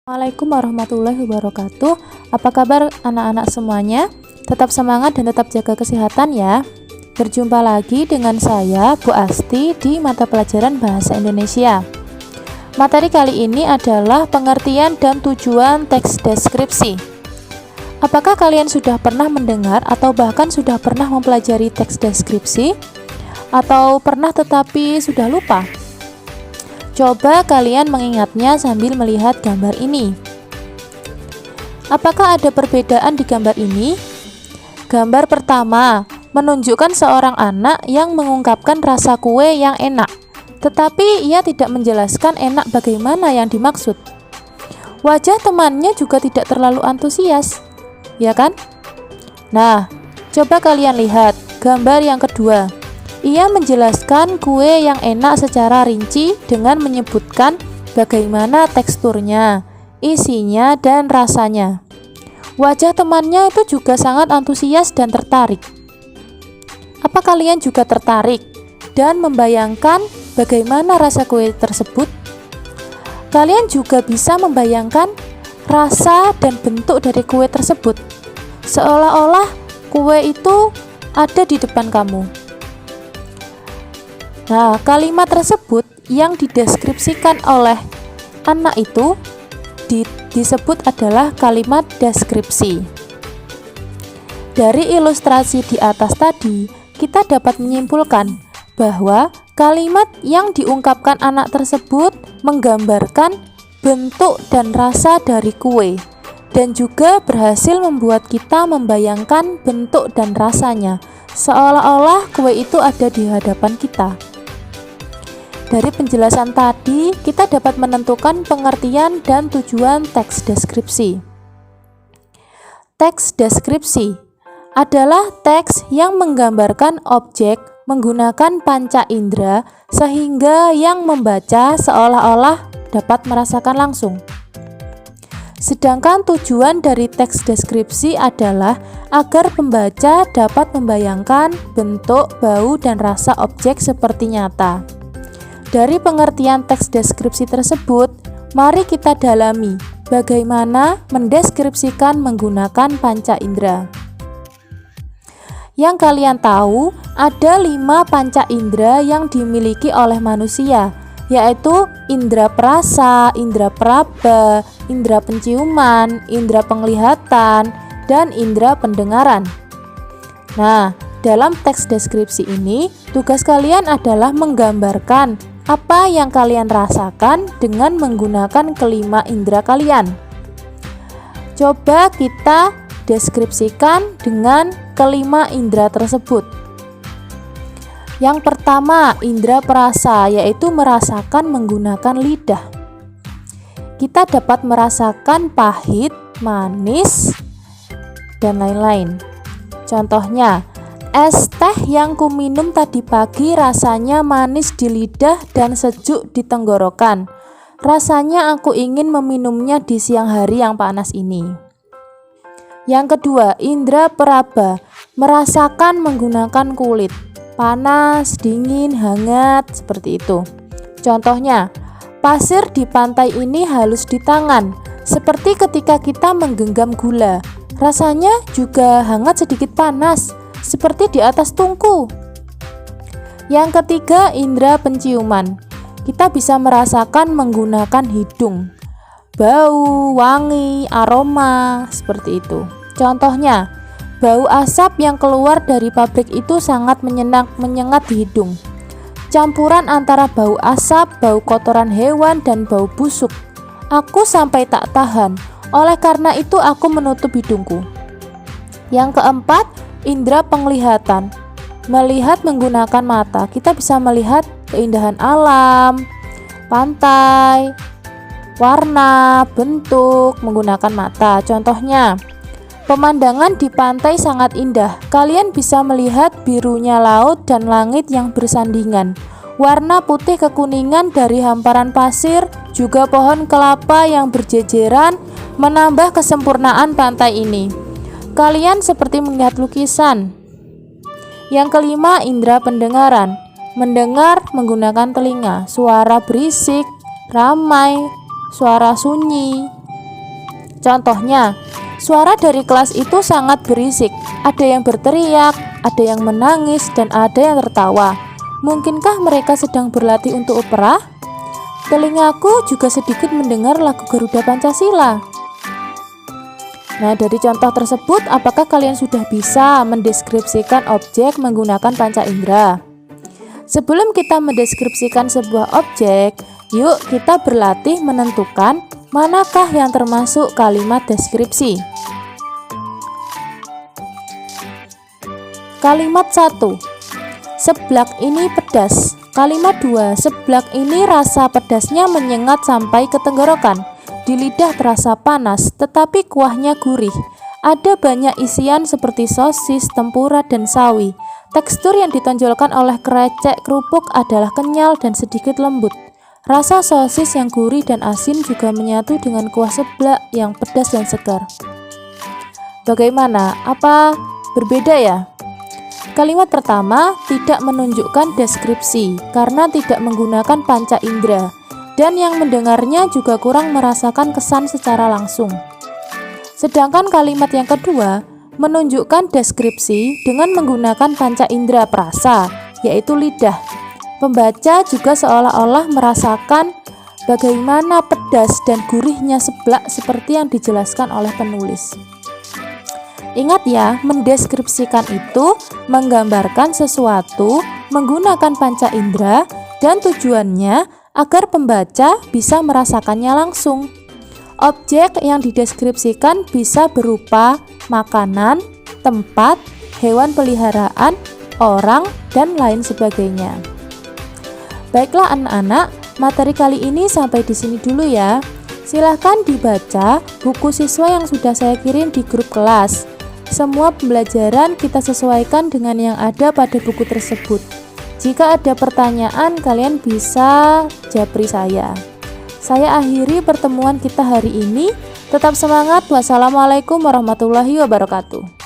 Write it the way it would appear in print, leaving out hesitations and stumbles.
Assalamualaikum warahmatullahi wabarakatuh. Apa kabar anak-anak semuanya? Tetap semangat dan tetap jaga kesehatan ya. Berjumpa lagi dengan saya, Bu Asti, di mata pelajaran Bahasa Indonesia. Materi kali ini adalah pengertian dan tujuan teks deskripsi. Apakah kalian sudah pernah mendengar atau bahkan sudah pernah mempelajari teks deskripsi? Atau pernah tetapi sudah lupa? Coba kalian mengingatnya sambil melihat gambar ini. Apakah ada perbedaan di gambar ini? Gambar pertama menunjukkan seorang anak yang mengungkapkan rasa kue yang enak, tetapi ia tidak menjelaskan enak bagaimana yang dimaksud. Wajah temannya juga tidak terlalu antusias, ya kan? Nah, coba kalian lihat gambar yang kedua. Ia menjelaskan kue yang enak secara rinci dengan menyebutkan bagaimana teksturnya, isinya, dan rasanya. Wajah temannya itu juga sangat antusias dan tertarik. Apa kalian juga tertarik dan membayangkan bagaimana rasa kue tersebut? Kalian juga bisa membayangkan rasa dan bentuk dari kue tersebut, seolah-olah kue itu ada di depan kamu. Nah, kalimat tersebut yang dideskripsikan oleh anak itu disebut adalah kalimat deskripsi. Dari ilustrasi di atas tadi, kita dapat menyimpulkan bahwa kalimat yang diungkapkan anak tersebut menggambarkan bentuk dan rasa dari kue, dan juga berhasil membuat kita membayangkan bentuk dan rasanya, seolah-olah kue itu ada di hadapan kita. Dari penjelasan tadi, kita dapat menentukan pengertian dan tujuan teks deskripsi. Teks deskripsi adalah teks yang menggambarkan objek menggunakan panca indera sehingga yang membaca seolah-olah dapat merasakan langsung. Sedangkan tujuan dari teks deskripsi adalah agar pembaca dapat membayangkan bentuk, bau, dan rasa objek seperti nyata. Dari pengertian teks deskripsi tersebut, mari kita dalami bagaimana mendeskripsikan menggunakan panca indera. Yang kalian tahu, ada 5 panca indera yang dimiliki oleh manusia, yaitu indera perasa, indera peraba, indera penciuman, indera penglihatan, dan indera pendengaran. Nah, dalam teks deskripsi ini, tugas kalian adalah menggambarkan apa yang kalian rasakan dengan menggunakan kelima indera kalian. Coba kita deskripsikan dengan kelima indera tersebut. Yang pertama, indera perasa, yaitu merasakan menggunakan lidah. Kita dapat merasakan pahit, manis, dan lain-lain. Contohnya, es teh yang kuminum tadi pagi rasanya manis di lidah dan sejuk di tenggorokan. Rasanya aku ingin meminumnya di siang hari yang panas ini. Yang kedua, indera peraba, merasakan menggunakan kulit. Panas, dingin, hangat, seperti itu. Contohnya, pasir di pantai ini halus di tangan, seperti ketika kita menggenggam gula. Rasanya juga hangat sedikit panas, seperti di atas tungku. Yang ketiga, indera penciuman. Kita bisa merasakan menggunakan hidung. Bau, wangi, aroma, seperti itu. Contohnya, bau asap yang keluar dari pabrik itu sangat menyengat di hidung. Campuran antara bau asap, bau kotoran hewan, dan bau busuk. Aku sampai tak tahan. Oleh karena itu aku menutup hidungku. Yang keempat, indera penglihatan. Melihat menggunakan mata, kita bisa melihat keindahan alam, pantai, warna, bentuk menggunakan mata. Contohnya, pemandangan di pantai sangat indah. Kalian bisa melihat birunya laut dan langit yang bersandingan. Warna putih kekuningan dari hamparan pasir, juga pohon kelapa yang berjejeran menambah kesempurnaan pantai ini. Kalian seperti melihat lukisan. Yang kelima, indera pendengaran. Mendengar menggunakan telinga. Suara berisik, ramai, suara sunyi, Contohnya, suara dari kelas itu sangat berisik. Ada yang berteriak, ada yang menangis, dan ada yang tertawa. Mungkinkah mereka sedang berlatih untuk opera? Telingaku juga sedikit mendengar lagu Garuda Pancasila. Nah, dari contoh tersebut, apakah kalian sudah bisa mendeskripsikan objek menggunakan panca indera? Sebelum kita mendeskripsikan sebuah objek, yuk kita berlatih menentukan manakah yang termasuk kalimat deskripsi. Kalimat 1. Seblak ini pedas. Kalimat 2. Seblak ini rasa pedasnya menyengat sampai ke tenggorokan. Di lidah terasa panas, tetapi kuahnya gurih. Ada banyak isian seperti sosis, tempura, dan sawi. Tekstur yang ditonjolkan oleh krecek kerupuk adalah kenyal dan sedikit lembut. Rasa sosis yang gurih dan asin juga menyatu dengan kuah seblak yang pedas dan segar. Bagaimana? Apa berbeda ya? Kalimat pertama tidak menunjukkan deskripsi karena tidak menggunakan panca indera. Dan yang mendengarnya juga kurang merasakan kesan secara langsung. Sedangkan kalimat yang kedua menunjukkan deskripsi dengan menggunakan panca indera perasa, yaitu lidah. Pembaca juga seolah-olah merasakan bagaimana pedas dan gurihnya seblak seperti yang dijelaskan oleh penulis. Ingat ya, mendeskripsikan itu menggambarkan sesuatu menggunakan panca indera dan tujuannya agar pembaca bisa merasakannya langsung. Objek yang dideskripsikan bisa berupa makanan, tempat, hewan peliharaan, orang, dan lain sebagainya. Baiklah anak-anak, materi kali ini sampai di sini dulu ya. Silahkan dibaca buku siswa yang sudah saya kirim di grup kelas. Semua pembelajaran kita sesuaikan dengan yang ada pada buku tersebut. Jika ada pertanyaan, kalian bisa japri saya. Saya akhiri pertemuan kita hari ini. Tetap semangat. Wassalamualaikum warahmatullahi wabarakatuh.